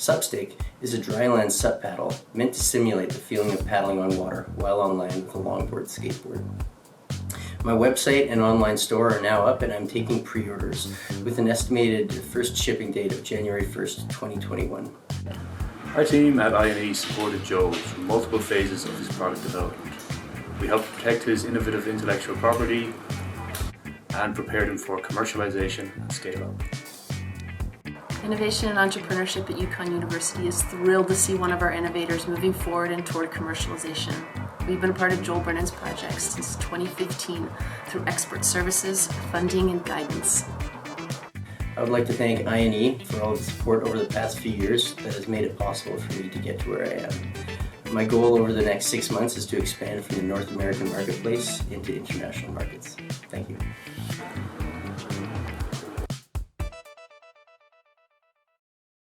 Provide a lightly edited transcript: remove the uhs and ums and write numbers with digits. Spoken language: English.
SUPStick is a dryland SUP paddle meant to simulate the feeling of paddling on water while on land with a longboard skateboard. My website and online store are now up and I'm taking pre-orders with an estimated first shipping date of January 1st, 2021. Our team at INE supported Joe through multiple phases of his product development. We helped protect his innovative intellectual property and prepared him for commercialization and scale-up. Innovation and entrepreneurship at Yukon is thrilled to see one of our innovators moving forward and toward commercialization. We've been a part of Joel Brennan's project since 2015 through expert services, funding, and guidance. I would like to thank INE for all the support over the past few years that has made it possible for me to get to where I am. My goal over the next 6 months is to expand from the North American marketplace into international markets. Thank you.